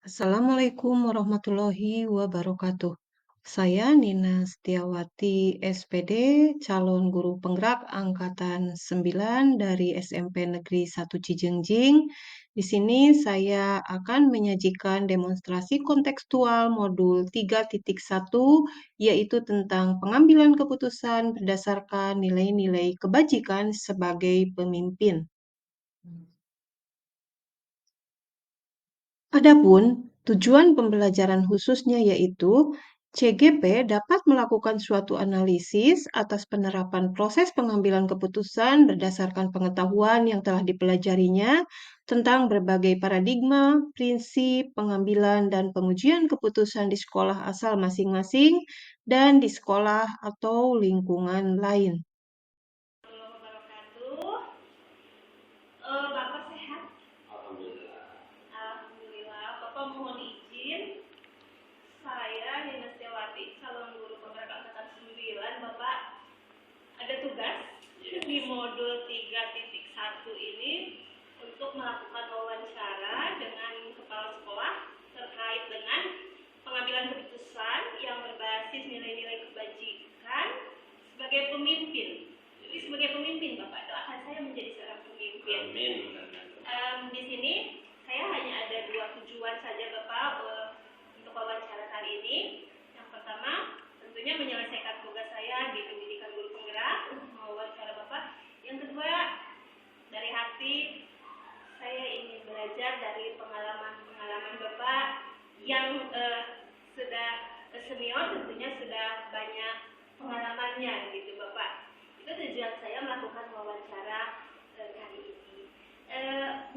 Assalamualaikum warahmatullahi wabarakatuh. Saya Nina Setiawati, SPD, calon guru penggerak Angkatan 9 dari SMP Negeri 1 Cijengjing. Di sini saya akan menyajikan demonstrasi kontekstual modul 3.1, yaitu tentang pengambilan keputusan berdasarkan nilai-nilai kebajikan sebagai pemimpin. Adapun tujuan pembelajaran khususnya yaitu CGP dapat melakukan suatu analisis atas penerapan proses pengambilan keputusan berdasarkan pengetahuan yang telah dipelajarinya tentang berbagai paradigma, prinsip, pengambilan, dan pengujian keputusan di sekolah asal masing-masing dan di sekolah atau lingkungan lain. Bapak sehat? Alhamdulillah. Alhamdulillah. Bapak mohon izin, saya Nina Setiawati, calon guru penggerak angkatan 9. Bapak ada tugas di modul 3.1 ini untuk melakukan wawancara dengan kepala sekolah terkait dengan pengambilan keputusan yang berbasis nilai-nilai kebajikan sebagai pemimpin. Jadi sebagai pemimpin, Bapak, doakan saya menjadi seorang pemimpin. Amin. Di sini saya hanya ada 2 tujuan saja, Bapak, untuk wawancara kali ini. Yang pertama, tentunya menyelesaikan tugas saya di pendidikan guru penggerak untuk mewawancara Bapak. Yang kedua, dari hati saya ingin belajar dari pengalaman Bapak yang sudah senior, tentunya sudah banyak pengalamannya gitu, Bapak. Itu tujuan saya melakukan wawancara kali ini.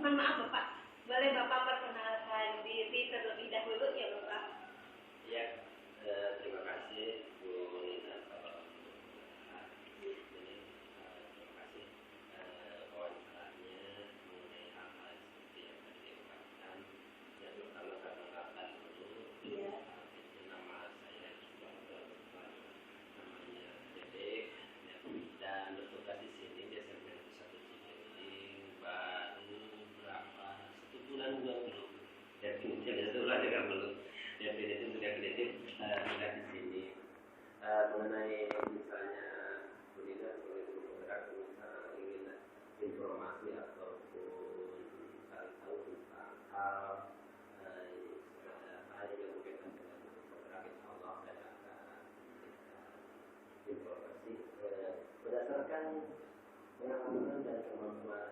Mohon maaf, Bapak, boleh Bapak perkenalkan diri terlebih dahulu ya, Bapak? Ya, terima kasih Bu Nina. Terima kasih wawancaranya mengenai hal-hal seperti yang tadi diungkapkan. Yang pertama perkenalkan dulu. Iya. Nama saya juga namanya Dedek dan bertugas di sini di SMP 1 Cijengjing baru berapa 1 bulan 2 belum. Definitif sudah juga belum. Definitif sudah di sini. Mengenai misalnya Bu Nina sebagai guru penggerak misalnya ingin informasi ataupun cari tahu tentang hal yang berkaitan dengan guru penggerak, insya Allah saya akan informasi berdasarkan pengalaman dan kemampuan.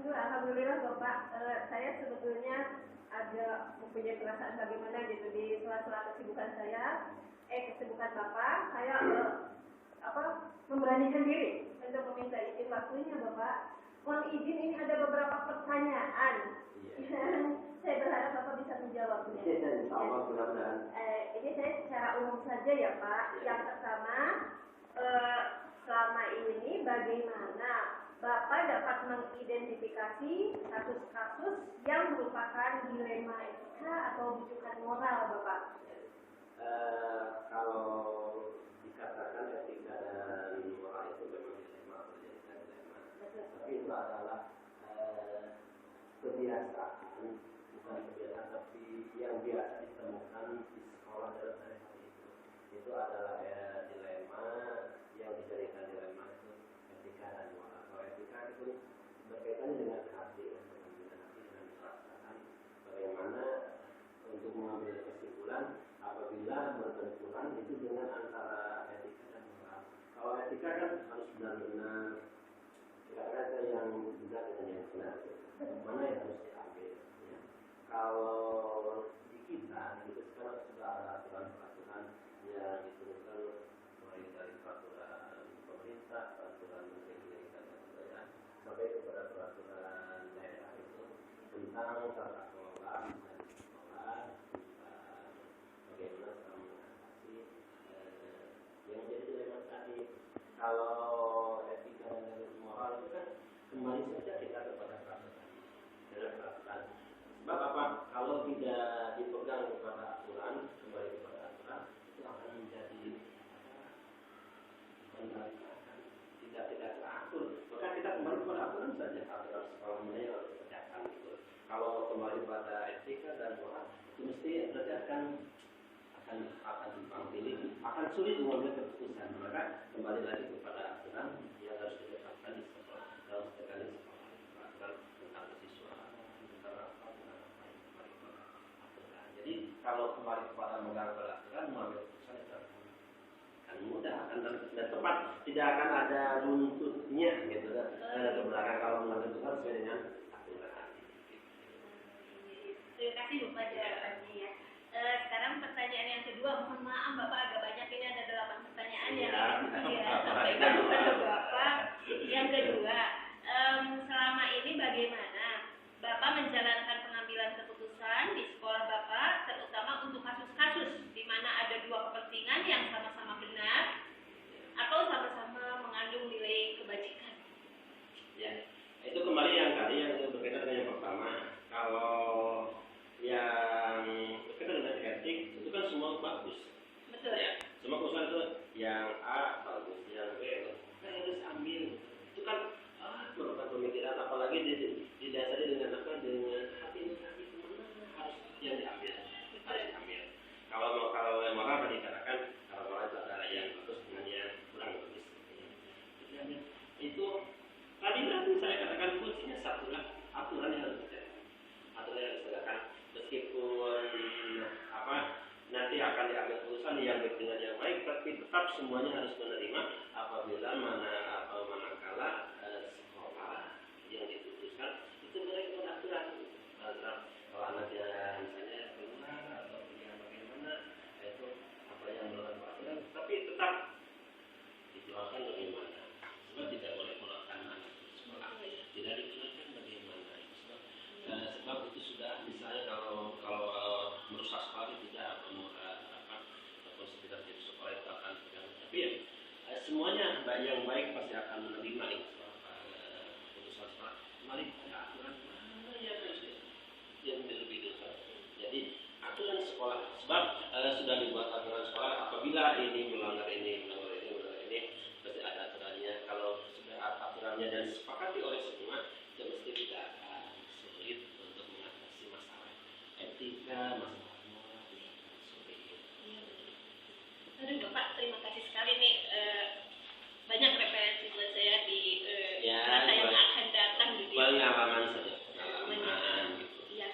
Alhamdulillah Bapak, saya sebetulnya ada mempunyai perasaan bagaimana gitu di sela-sela kesibukan kesibukan Bapak, saya memberanikan diri untuk meminta izin waktunya Bapak. Mohon izin, ini ada beberapa pertanyaan. Saya berharap Bapak bisa menjawabnya. Ini saya secara umum saja ya Pak. Yang pertama, selama ini bagaimana Bapak dapat mengidentifikasi kasus-kasus yang merupakan dilema etika atau rujukan moral Bapak? Kalau dikatakan etika dan moral itu memang dilema, tapi itu adalah kebiasaan, bukan kebiasaan tapi yang biasa ditemukan di sekolah dalam hari-hari itu adalah dilema yang dijadikan dilema itu etika dan moral. Kalau etika itu berkaitan dengan hati, dengan perasaan, bagaimana untuk mengambil kesimpulan apabila berbenturan itu dengan antara etika dan moral. Kalau etika kan harus benar-benar tidak ada yang benar dengan yang benar, mana yang harus diambil ya. Kalau di kita itu sekarang sudah ada aturan-aturan yang diturunkan mulai dari peraturan pemerintah, peraturan menteri dan sebagainya sampai kepada peraturan daerah itu tentang tata kelola dan sekolah, bagaimana cara mengatasi yang menjadi dilema tadi. Kalau etika dan moral itu kan kembali saja kita kepada peraturan. Sebab apa? Kalau tidak dipegang kepada aturan, kembali kepada aturan, itu akan menjadi tidak teratur. Maka kita kembali kepada aturan saja. Aturan sekolah kepada etika dan moral, itu mesti berarti akan tumpang pilih, akan sulit mengambil keputusan. Maka kembali lagi kepada aturan yang harus ditetapkan di sekolah, dalam setiap kali sekolah, aturan tentang kesiswaan, tentang apa yang kembali kepada aturan. Jadi kalau kembali kepada megang aturan, mengambil keputusan itu akan mudah, akan dan tepat, tidak akan ada runtutnya gitu. Ke belakang kalau mengambil keputusan sesuai dengan aturan. Terima kasih Bapak jawabannya ya. Sekarang pertanyaan yang kedua, mohon maaf Bapak agak banyak, ini ada 8 pertanyaan ya. Sampaikan kepada Bapak. Yang kedua, selama ini bagaimana Bapak menjalankan pengambilan keputusan di sekolah Bapak, terutama untuk kasus-kasus di mana ada dua kepentingan yang sama-sama benar atau sama-sama mengandung nilai kebajikan? Ya, itu kembali yang tadi yang berkaitan dengan yang pertama. Kalau yang berkaitan dengan etik itu kan semua bagus. Betul. Ya, semua keputusan itu yang A bagus, yang B harus ambil. Itu kan merupakan pemikiran, apalagi didasari dengan apa? Dengan hati nurani mana harus yang diambil, harus diambil. Kalau yang moral tadi dikatakan kalau moral itu adalah yang bagus dengan yang kurang bagus. Jadi, itu tadi saya katakan kuncinya satu lah, aturan yang harus ditegakkan. Aturan yang harus ditegakkan, meskipun nanti akan diambil keputusan yang baik dengan yang baik, tapi tetap semuanya harus menerima apabila manakala sekolah yang diputuskan itu mereka aturan. Kalau anaknya misalnya keluar atau yang bagaimana, itu apa yang melanggar aturan, tapi tetap dikeluarkan bagaimana. Sebab tidak boleh mengeluarkan anak di sekolah, tidak dikeluarkan bagaimana. Sebab itu sudah misalnya kalau merusak sekolah tidak konsiderasi di sekolah itu akan terganggu. Tapi ya semuanya yang baik pasti akan menerima keputusan sekolah. Mari ada aturan mana yang lebih besar. Jadi aturan sekolah, sebab sudah dibuat aturan sekolah. Apabila ini melanggar ini, pasti ada aturannya. Kalau sudah aturannya dan disepakati oleh semua, itu mesti tidak akan sulit untuk mengatasi masalah etika, masalah moral, tidak akan sulit. Aduh Bapak, terima kasih sekali nih, banyak referensi buat saya di masa yang akan datang gitu. Pengalaman saja, pengalaman gitu. Ya,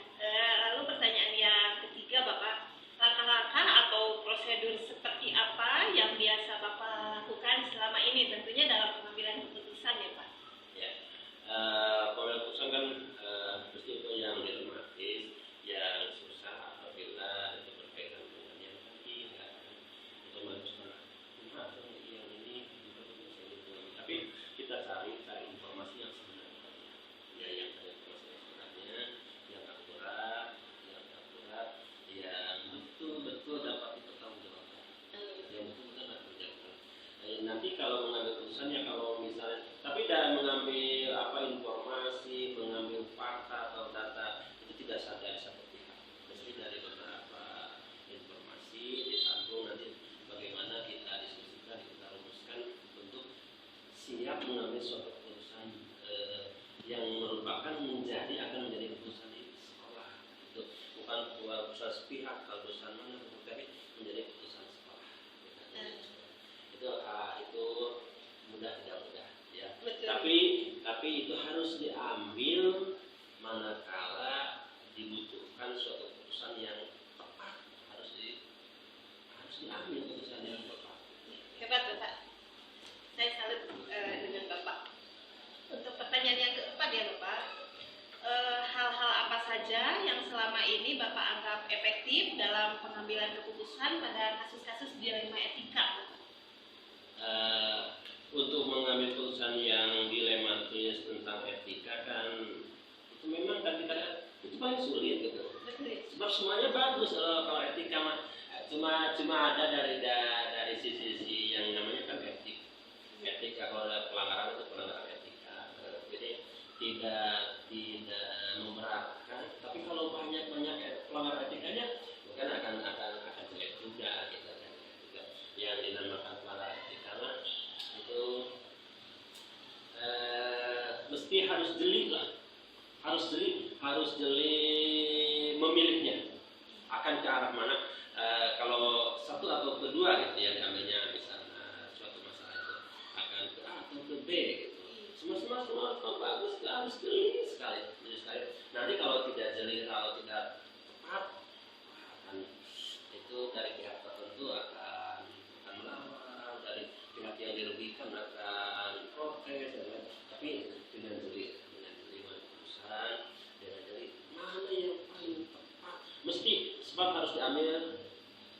lalu pertanyaan yang ketiga Bapak, langkah-langkah atau prosedur seperti apa yang biasa Bapak lakukan selama ini, tentunya dalam pengambilan keputusan ya Pak? Ya, pengambilan keputusan kan mesti itu yang dilematis, yang susah apabila itu berkaitan dengan yang tadi, itu masalah yang ini juga bisa itu. Tapi kita cari informasi yang sebenarnya, ya yang ada informasi yang sebenarnya, yang akurat, yang betul-betul dapat dipertanggungjawabkan, yang betul-betul dapat dipertanggungjawabkan. Nanti kalau mengambil keputusannya, kalau misalnya, tapi dalam mengambil informasi, mengambil fakta atau data itu tidak saja dari satu pihak, mesti dari beberapa informasi ditampung, nanti bagaimana kita diskusikan, kita rumuskan untuk siap mengambil suatu keputusan yang merupakan akan menjadi keputusan di sekolah. Itu bukan keputusan sepihak, keputusan mana, tapi menjadi keputusan sekolah. Itu mudah tidak mudah ya. Tapi itu harus diambil manakala dibutuhkan suatu keputusan yang tepat, harus diambil keputusan yang tepat. Hebat Bapak, saya salut dengan Bapak. Untuk pertanyaan yang keempat ya Bapak, hal-hal apa saja yang selama ini Bapak anggap efektif dalam pengambilan keputusan pada kasus-kasus dilema etika? Untuk mengambil keputusan yang dilematis tentang etika kan itu memang kan kita itu paling sulit gitu. Sebab semuanya bagus kalau etika mah cuma ada dari sisi yang namanya kan etika kalau ada pelanggaran itu pelanggaran etika. Jadi tidak memberatkan, tapi kalau banyak pelanggaran etikanya bukan akan jelek juga gitu kan. Yang dinamakan pelanggaran etika itu mesti harus jeli lah, harus jeli harus jeli memilihnya akan ke arah mana. Kalau satu atau kedua gitu ya diambilnya, misalnya suatu masalah itu akan ke A atau ke B gitu. Semua bagus, harus jeli sekali. Nanti kalau tidak jeli, kalau tidak tepat, akan itu dari pihak tertentu akan melawan, dari pihak yang dirugikan akan protes, tapi dengan jeli keputusan, dengan jeli mana yang paling tepat, mesti sebab harus diambil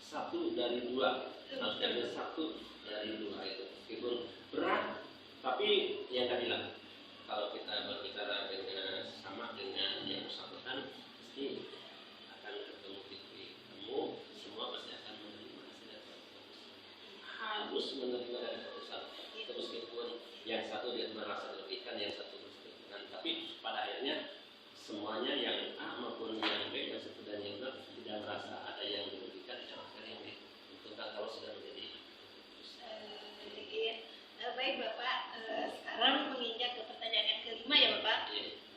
satu dari dua, harus diambil satu dari dua itu meskipun berat, tapi yang tadi bilang kalau kita berbicara dengan sama dengan yang bersangkutan pasti akan ketemu titik temu, semua pasti akan menerima hasil dari keputusan, harus menerima dari keputusan itu meskipun yang satu dia merasa dirugikan, yang satu berseberangan, tapi pada akhirnya semuanya yang A maupun yang B, yang satu dan yang B tidak merasa ada yang dirugikan, yang akan yang diuntungkan kalau sudah menjadi keputusan. Baik Bapak, sekarang menginjak ke pertanyaan yang kelima ya Bapak.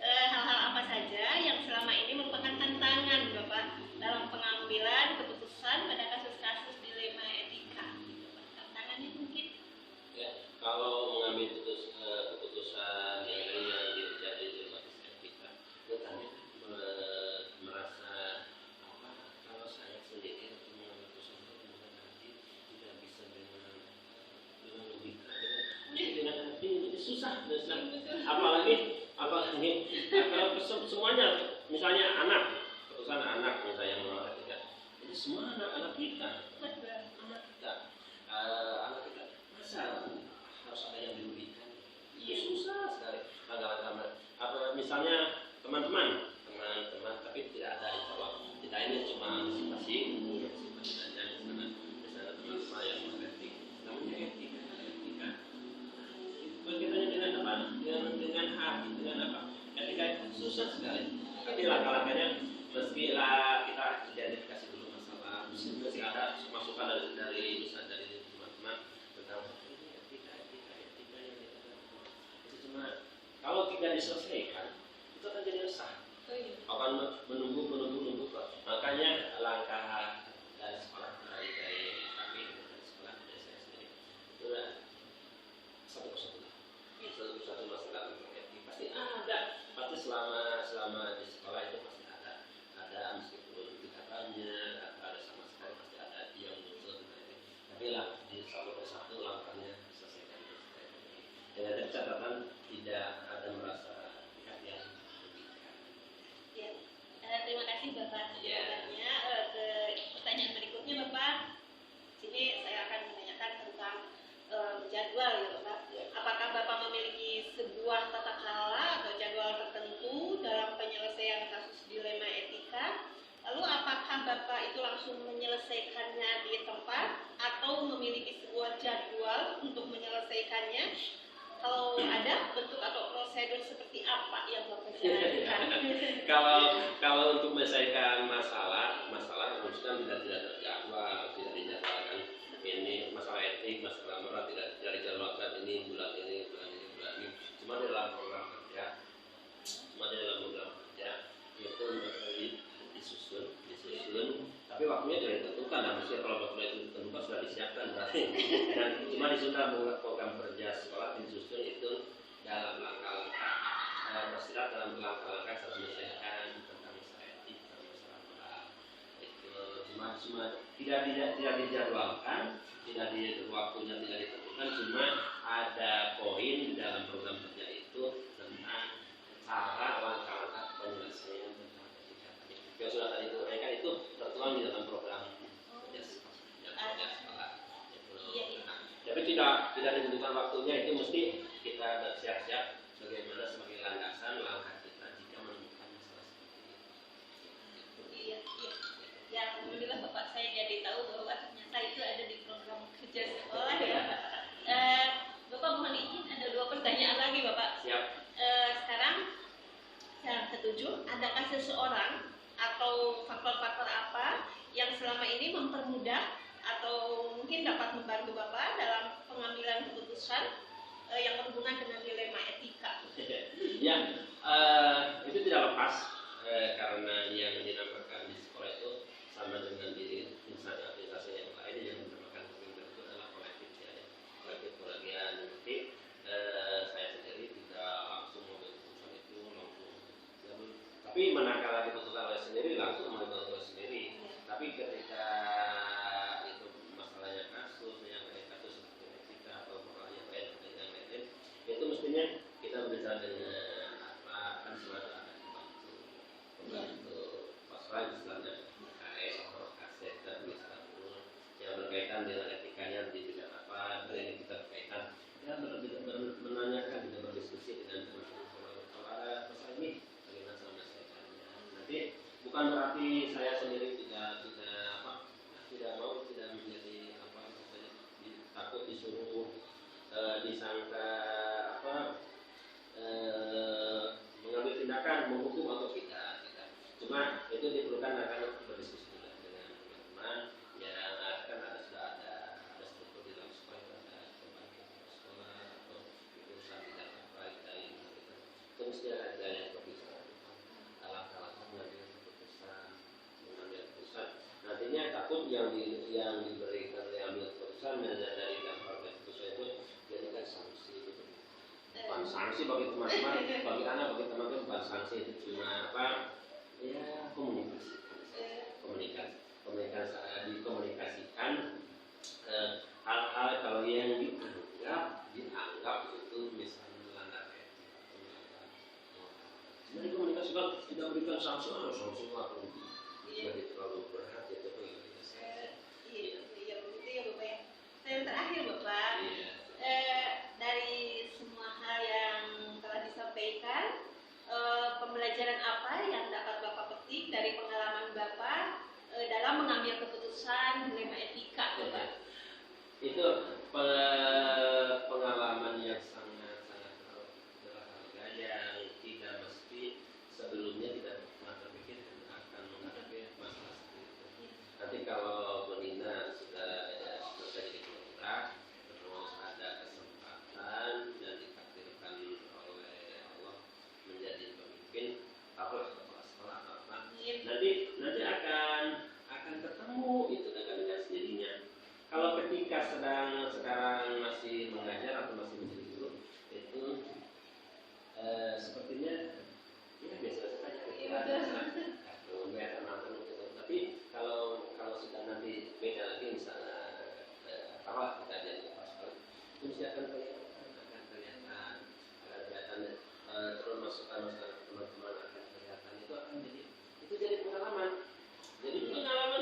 Hal-hal apa saja yang selama ini merupakan tantangan Bapak dalam pengambilan keputusan pada kasus-kasus dilema etika? Tantangannya mungkin? Ya, kalau mengambil keputusan yang jadi basis etika, itu tadi merasa apa? Kalau saya sendiri untuk mengambil keputusan itu nanti tidak bisa dengan logika, dengan hati ini susah. Apalagi kalau semuanya, misalnya anak, keputusan anak misalnya yang menolak etika, itu semua anak kita. Anak kita masa harus ada yang dirugikan? Iya susah sekali. Misalnya teman-teman, tapi tidak ada insya kita ini cuma antisipasi saja. Misalnya teman-teman yang mengerti, namanya etika. Berkaitannya dengan apa? Dengan hati, dengan apa? Etika itu susah sekali. Tapi langkah-langkahnya meskilah kita identifikasi dulu masalah, mesti ada masukan dari teman-teman tentang etika yang kita lakukan. Itu cuma kalau tidak diselesaikan itu akan jadi resah, akan menunggu. Makanya langkah dari sekolah dari kami, dari sekolah dari saya sendiri itu satu masalah tentang etika pasti selama di sekolah itu pasti ada meskipun tidak banyak atau ada sama sekali pasti ada yang muncul tentang etika, tapi lah di satu langkahnya selesaikan dengan catatan tidak ada merasa pihak yang merugikan. Ya, terima kasih Bapak jawabannya. Ke pertanyaan berikutnya Bapak, sini saya akan menanyakan tentang jadwal ya Bapak. Apakah Bapak memiliki sebuah tata kelola atau jadwal tertentu dalam penyelesaian kasus dilema etika? Lalu apakah Bapak itu langsung menyelesaikannya di tempat atau memiliki sebuah jadwal untuk menyelesaikannya? Kalau ada bentuk atau prosedur seperti apa yang Bapak jalankan? Kalau untuk menyelesaikan masalah maksudnya tidak terjadwal, tidak dijadwalkan. Ini masalah etik, masalah moral tidak dijadwalkan ini bulan ini. Cuma di dalam program kerja itu disusun, tapi waktunya tidak ditentukan. Nah, mesti kalau waktunya itu ditentukan sudah disiapkan berarti. Dan cuma disusun dalam program kerja sekolah disusun itu dalam langkah-langkah bersirat dalam langkah-langkah secara menyelesaikan tentang masalah etik, tentang masalah moral. Itu cuma tidak dijadwalkan, waktunya tidak ditentukan, cuma ada poin di dalam program kerja itu tentang cara langkah-langkah penyelesaian tentang etika tadi. Yang sudah tadi diuraikan itu tertuang di dalam program kerja sekolah. Tapi tidak ditentukan waktunya, itu mesti kita bersiap-siap bagaimana sebagai landasan langkah kita jika menemukan masalah seperti itu. Iya. Ya, alhamdulillah Bapak, saya jadi tahu bahwa ternyata itu ada di program kerja sekolah ya. Bapak mohon izin ada 2 pertanyaan lagi Bapak. Siap. Sekarang yang ketujuh, adakah seseorang atau faktor-faktor apa yang selama ini mempermudah atau mungkin dapat membantu Bapak dalam pengambilan keputusan yang berhubungan dengan dilema etika? Ya, itu tidak lepas karena yang dinamakan di sekolah itu sama dengan di instansi yang lain yang dinamakan pemimpin itu adalah kolektif ya, kolektif kolegial. Jadi saya sendiri tidak langsung mengambil keputusan itu langsung, tapi manakala dibutuhkan oleh sendiri langsung mengambil oleh sendiri. Tapi ketika itu masalahnya kasus yang lain, kasus seperti etika atau yang lain, itu mestinya kita berbicara dengan apa kan sudah ada pembantu pasal misalnya KS atau KSET dan misalnya yang berkaitan dengan etikanya di bidang apa, dari kita berkaitan ya menanyakan kita berdiskusi dengan teman-teman kalau ada masalah ini bagaimana cara menyelesaikannya. Nanti bukan berarti saya sendiri tidak mau tidak menjadi apa takut disuruh disangka apa mengambil tindakan menghukum atau tidak. Cuma itu diperlukan akan berdiskusi dengan teman-teman yang kan sudah ada struktur di dalam sekolah itu ada pembagian sekolah atau urusan tidak apa kita itu mesti ada yang berbicara langkah-langkah mengambil keputusan. Nantinya takut yang diberikan diambil keputusan dari dampak keputusan itu jadikan sanksi. Bukan sanksi bagi teman-teman, bagi anak, bagi teman-teman bukan sanksi, itu cuma apa? Ya dikomunikasikan hal-hal kalau yang dianggap itu misalnya melanggar etika atau melanggar moral. Jadi komunikasikan tidak berikan sanksi apa jadi terlalu berat itu Iya begitu ya Bapak ya. Yang terakhir Bapak, dari semua hal yang telah disampaikan, pembelajaran apa yang dapat Bapak petik dari pengalaman Bapak dalam mengambil keputusan dilema etika Bapak? Itu pengalaman yang sangat berharga yang tidak mesti sebelumnya tidak pernah terpikir akan menghadapi masalah seperti itu. Nanti kalau Bonina sudah selesai jadi kontrak, terus ada kesempatan dan ditakdirkan oleh Allah menjadi pemimpin atau kepala sekolah atau apa, nanti akan ketemu itu dengan sendirinya. Kalau ketika sekarang masih mengajar atau masih menjadi guru itu sepertinya ya biasa saja tapi kalau sudah nanti beda lagi misalnya kalau kita jadi kepala sekolah itu mesti akan kelihatan terus masukan teman-teman akan kelihatan itu jadi pengalaman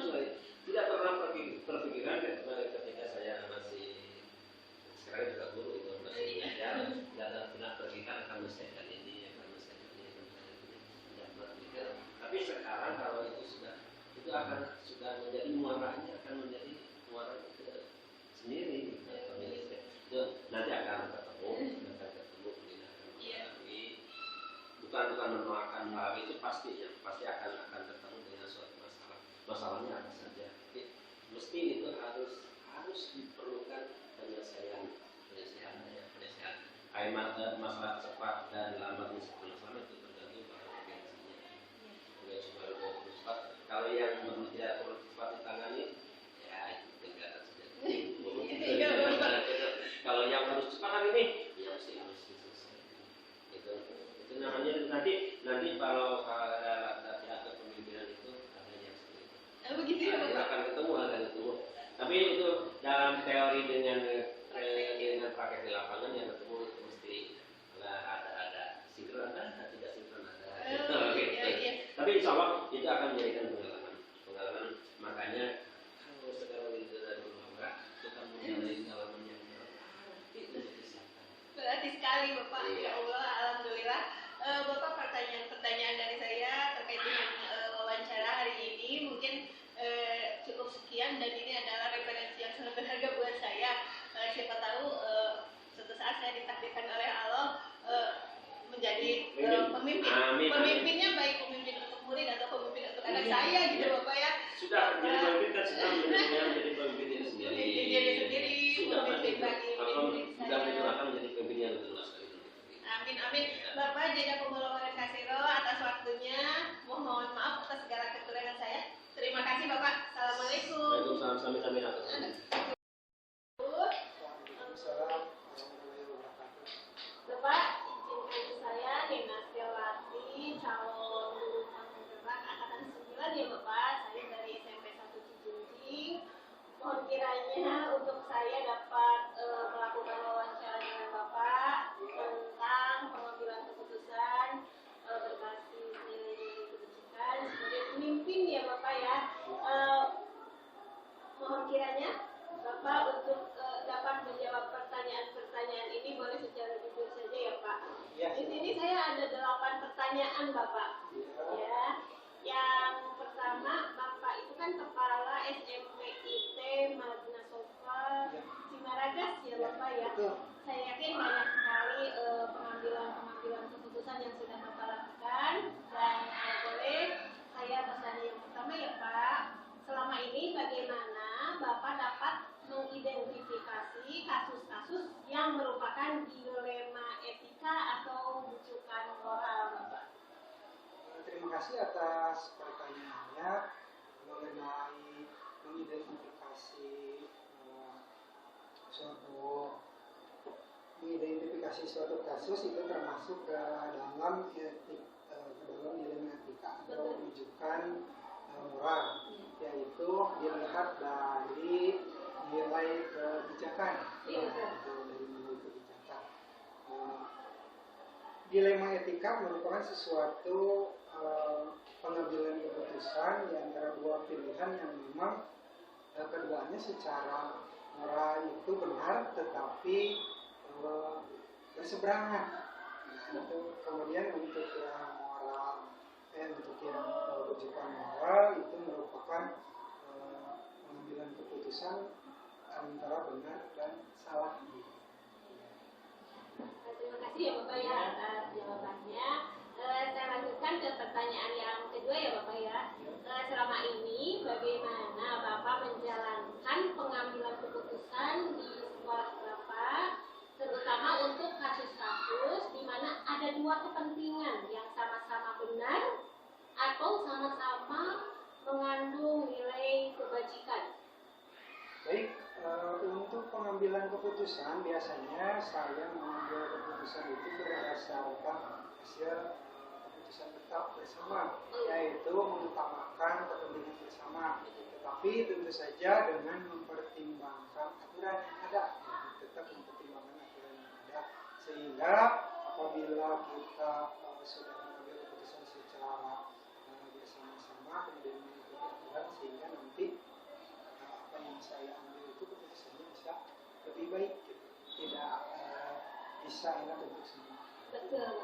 sorry. Tidak pernah terpikirkan ketika saya masih sekarang juga guru itu masih mengajar tidak pernah terpikirkan akan menyelesaikan ini tidak pernah pikir. Tapi sekarang kalau itu akan sudah menjadi muaranya akan menjadi muara sendiri itu nanti akan ketemu bukan menolakkan hal itu pasti akan ketemu dengan suatu masalahnya apa saja. Mesti itu harus diperlukan penyelesaian. Masalah cepat dan lambat itu tergantung pada urgensinya. Bukan cuma 24. Kalau yang tidak perlu cepat ditangani, ya itu tinggal saja. Kalau yang harus cepat hari ini, ya mesti harus diselesaikan. Itu namanya nanti kalau ada pihak kepemimpinan itu ada yang seperti itu. Begitu ya Bapak. Akan ketemu. Tapi itu dalam teori dengan praktek di lapangan yang ketemu itu mesti ada sinkron tidak sinkron ada. Iya. Tapi insya Allah itu akan menjadikan pengalaman. Makanya kalau sekarang itu dari rumah kita menjalani pengalaman yang berarti sekali Bapak. Ya Allah, alhamdulillah. Bapak, pertanyaan dari saya terkait dengan wawancara hari ini mungkin cukup sekian, dan ini adalah referensi yang sangat berharga buat saya. Siapa tahu suatu saat saya ditakdirkan oleh Allah menjadi pemimpin. Pemimpinnya baik pemimpin untuk murid atau pemimpin untuk anak saya gitu Bapak ya. Sudah menjadi pemimpin kan sudah menjadi pemimpin diri sendiri. Pemimpin bagi murid saya. Sudah akan menjadi pemimpin yang lebih luas. Amin. Bapak Jeda Pemulauan Kasiro atas waktunya. Mohon Sami-sami satu. Bapak, izinkan saya Nina Setiawati, calon guru penggerak angkatan 9 ya Bapak. Saya dari SMP 1 Cijunjing. Mohon kiranya untuk saya dapat melakukan wawancara dengan Bapak tentang pengambilan keputusan berbasis nilai-nilai kebajikan sebagai pemimpin ya Bapak ya. Mohon kiranya Bapak untuk dapat menjawab pertanyaan-pertanyaan ini boleh secara jujur saja ya Pak. Ya. Di sini saya ada 8 pertanyaan Bapak. Ya. Yang pertama, Bapak itu kan kepala SMP IT Magna Sofa Cimaragas ya Bapak ya. Saya yakin banyak sekali pengambilan keputusan yang sudah Bapak lakukan dan boleh saya bertanya yang pertama ya Pak. Selama ini bagaimana Bapak dapat mengidentifikasi kasus-kasus yang merupakan dilema etika atau bujukan moral Bapak? Terima kasih atas pertanyaannya mengenai mengidentifikasi suatu kasus itu termasuk ke dalam dilema etika atau rujukan moral, yaitu dilihat dari nilai kebijakan. Dari nilai kebijakan. Dilema etika merupakan sesuatu pengambilan keputusan di antara dua pilihan yang memang keduanya secara moral itu benar, tetapi berseberangan. Kemudian untuk yang moral, untuk yang rujukan moral itu merupakan pengambilan keputusan antara benar dan salah. Terima kasih ya Bapak ya atas jawabannya. Saya lanjutkan ke pertanyaan yang kedua ya Bapak ya. Selama ini bagaimana Bapak menjalankan pengambilan keputusan di sekolah Bapak, terutama untuk kasus-kasus di mana ada dua kepentingan yang sama-sama benar atau sama-sama mengandung nilai kebajikan? Baik, untuk pengambilan keputusan biasanya saya mengambil keputusan itu berdasarkan hasil keputusan tetap bersama, yaitu mengutamakan kepentingan bersama. Tetapi tentu saja dengan mempertimbangkan aturan yang ada, tetap mempertimbangkan aturan yang ada, sehingga apabila kita sudah mengambil keputusan secara bersama-sama kemudian mengikuti aturan, sehingga nanti apa yang saya ambil itu keputusannya bisa lebih baik, gitu. Tidak bisa enak untuk semua. Betul.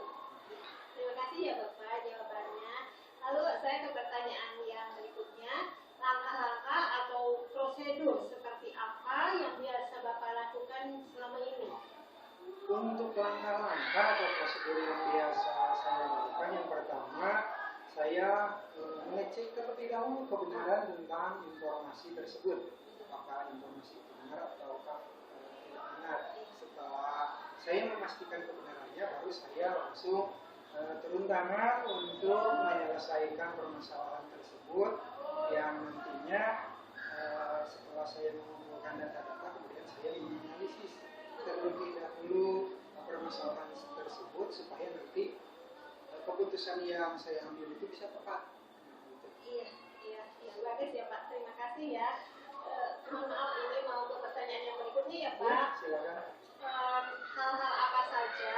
Terima kasih ya Bapak jawabannya. Lalu saya ke pertanyaan yang berikutnya. Langkah-langkah atau prosedur seperti apa yang biasa Bapak lakukan selama ini? Untuk langkah-langkah atau prosedur yang biasa saya lakukan, yang pertama saya mengecek terlebih dahulu kebenaran tentang informasi tersebut, apakah informasi benar ataukah tidak benar. Setelah saya memastikan kebenarannya, baru saya langsung turun tangan untuk menyelesaikan permasalahan tersebut, yang nantinya setelah saya mengumpulkan data-data, kemudian saya menganalisis terlebih dahulu permasalahan tersebut supaya nanti keputusan yang saya ambil itu bisa tepat. Iya, bagus ya Pak. Terima kasih ya. Mohon maaf ini mau ke pertanyaan yang berikutnya ya Pak. Ya, silakan. Hal-hal apa saja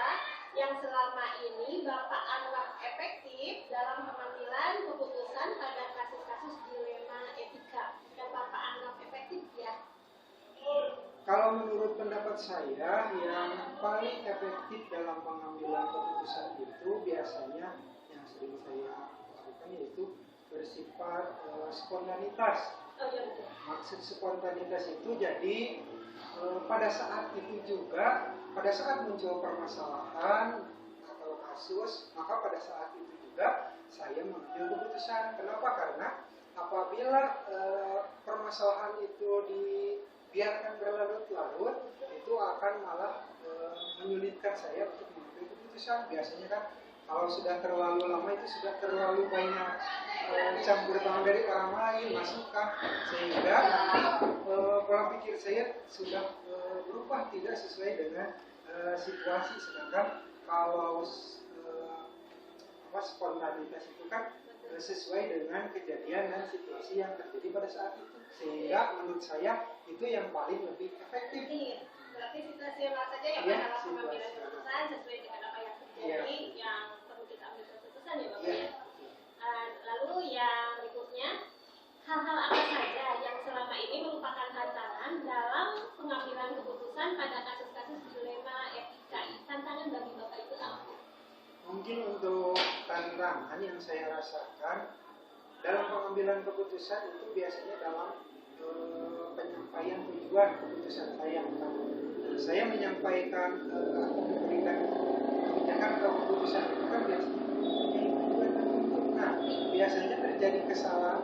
yang selama ini Bapak anggap efektif dalam pengambilan keputusan pada kasus-kasus dilema etika yang Bapak anggap efektif ya? Kalau menurut pendapat saya, yang paling efektif dalam pengambilan keputusan itu biasanya yang sering saya lakukan yaitu bersifat spontanitas. Maksud spontanitas itu jadi pada saat itu juga, pada saat muncul permasalahan atau kasus, maka pada saat itu juga saya mengambil keputusan. Kenapa? Karena apabila permasalahan itu dibiarkan berlarut-larut, itu akan malah menyulitkan saya untuk mengambil keputusan. Biasanya kan kalau sudah terlalu lama itu sudah terlalu banyak campur tangan dari orang lain, masukan, sehingga nanti pola pikir saya sudah berubah tidak sesuai dengan situasi. Sedangkan kalau spontanitas itu kan sesuai dengan kejadian dan situasi yang terjadi pada saat itu, sehingga menurut saya itu yang paling lebih efektif. Iya, berarti situasional saja ya Pak, Iya, dalam pengambilan situasional. keputusan sesuai dengan apa yang terjadi, yang perlu kita ambil keputusan ya Bapak Iya. ya. Lalu yang berikutnya, hal-hal apa saja yang selama ini merupakan tantangan dalam pengambilan keputusan pada kasus-kasus dilema etika? Tantangan bagi Bapak itu apa? Mungkin untuk tantangan yang saya rasakan dalam pengambilan keputusan itu biasanya dalam penyampaian tujuan keputusan saya. Saya menyampaikan atau memberikan kebijakan atau keputusan itu kan biasanya mempunyai tujuan tertentu. Nah, biasanya terjadi kesalahan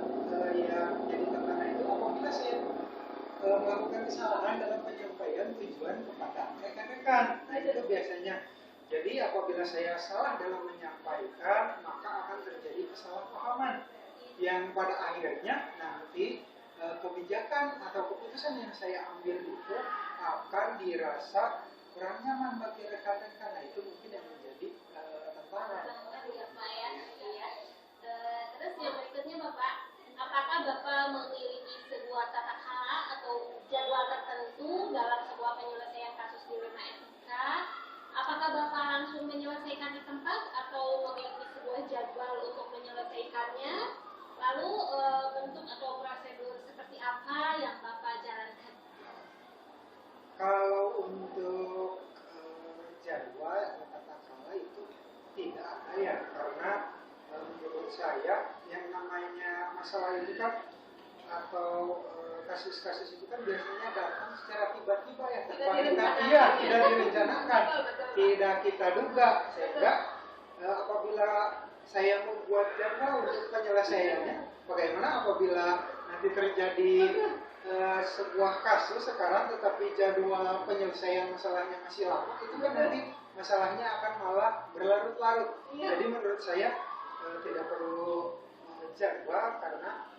yang jadi tantangan itu apabila saya melakukan kesalahan dalam penyampaian tujuan kepada rekan-rekan. Nah, itu biasanya. Jadi apabila saya salah dalam menyampaikan, maka akan terjadi kesalahpahaman yang pada akhirnya nanti kebijakan atau keputusan yang saya ambil itu akan dirasa kurang nyaman bagi rekan-rekan. Nah, itu mungkin yang menjadi tantangan. Ya Pak ya. Iya. Terus yang berikutnya Bapak, apakah Bapak memiliki sebuah tata cara atau jadwal tertentu dalam sebuah penyelesaian kasus dilema etika? Apakah Bapak langsung menyelesaikan di tempat atau memiliki sebuah jadwal untuk menyelesaikannya? Lalu bentuk atau prosedur seperti apa yang Bapak jalankan? Kalau untuk jadwal atau tata cara itu tidak ada ya, karena menurut saya yang namanya masalah itu kan atau kasus-kasus itu kan biasanya datang secara tiba-tiba ya, tidak direncanakan, tidak kita duga, sehingga apabila saya membuat jadwal untuk penyelesaiannya, bagaimana apabila nanti terjadi sebuah kasus sekarang tetapi jadwal penyelesaian masalahnya masih lama, itu kan nanti masalahnya akan malah berlarut-larut. Jadi menurut saya tidak perlu jadwal, karena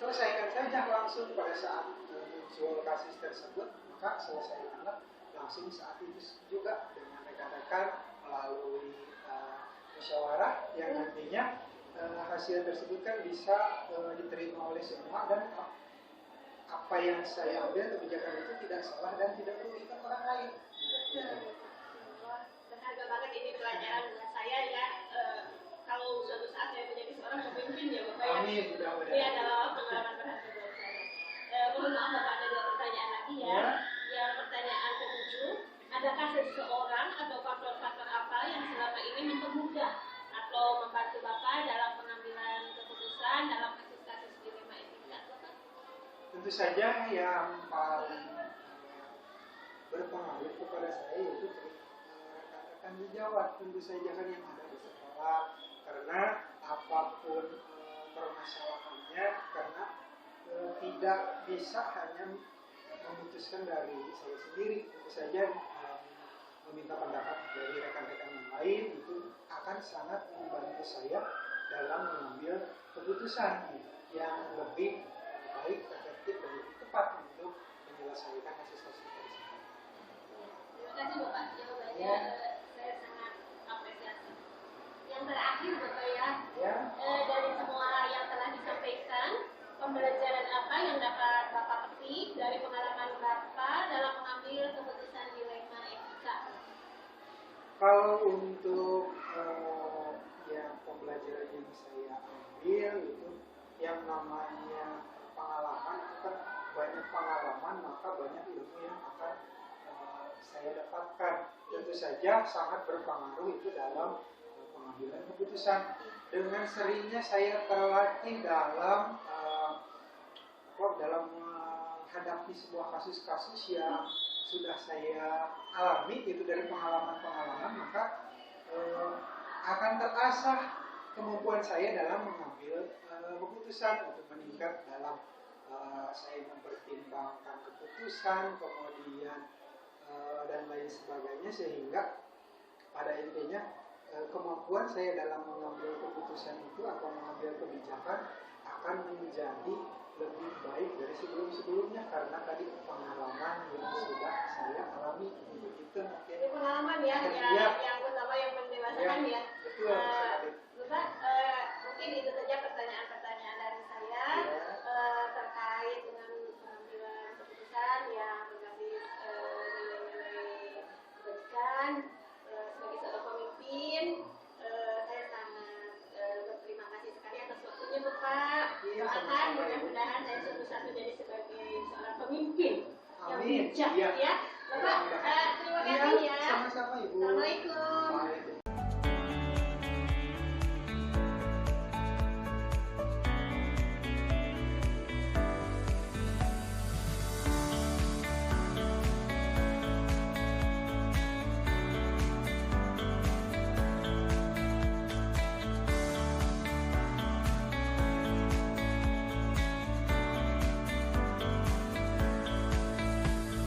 selesaikan saja langsung pada saat muncul kasus tersebut, maka selesaikanlah langsung saat itu juga dengan rekan-rekan melalui musyawarah yang nantinya hasil tersebut kan bisa diterima oleh semua, dan apa yang saya ambil kebijakan itu tidak salah dan tidak merugikan orang lain. Berharga banget ini pelajaran buat saya ya. Kalau suatu saat saya menjadi seorang pemimpin ya Bapak ya. Amin, mudah-mudahan. Ini adalah pengalaman berharga buat saya. Mohon maaf Bapak, ada 2 pertanyaan lagi ya. Yang pertanyaan ke-7, adakah seseorang atau faktor-faktor apa yang selama ini mempermudah atau membantu Bapak dalam pengambilan keputusan dalam kasus-kasus dilema etika Bapak? Tentu saja yang paling berpengaruh kepada saya itu rekan-rekan sejawat, tentu saja kan yang ada di sekolah, karena apapun permasalahannya, karena tidak bisa hanya memutuskan dari saya sendiri, tentu saja meminta pendapat dari rekan-rekan yang lain itu akan sangat membantu saya dalam mengambil keputusan yang lebih baik, efektif, dan lebih tepat untuk menyelesaikan kasus-kasus tersebut. Terima kasih Bapak, jawabannya saya sangat apresiasi. Yang terakhir Bapak ya, dari semua yang telah disampaikan, pembelajaran apa yang dapat Bapak petik dari pengalaman Bapak dalam mengambil keputusan dilema etika? Kalau untuk yang pembelajaran yang saya ambil itu yang namanya pengalaman, itu kan banyak pengalaman maka banyak ilmu yang akan saya dapatkan. Tentu saja sangat berpengaruh itu dalam pengambilan keputusan. Dengan seringnya saya terlatih dalam menghadapi sebuah kasus-kasus yang sudah saya alami itu dari pengalaman-pengalaman, maka akan terasah kemampuan saya dalam mengambil keputusan untuk meningkat dalam saya mempertimbangkan keputusan, kemudian dan lain sebagainya, sehingga pada intinya kemampuan saya dalam mengambil keputusan itu atau mengambil kebijakan akan menjadi lebih baik dari sebelum-sebelumnya karena tadi pengalaman yang sudah saya alami itu mungkin. Ini pengalaman ya, Ya. yang pertama yang mendewasakan ya. Betul. Bapak, mungkin itu saja pertanyaan-pertanyaan dari saya terkait dengan pengambilan keputusan yang berbasis nilai-nilai kebajikan. Sebagai seorang pemimpin, saya sangat berterima kasih sekali atas waktunya Bapak. Doakan mudah-mudahan saya suatu saat menjadi sebagai seorang pemimpin yang bijak ya. Bapak, terima kasih ya. Sama-sama Ibu.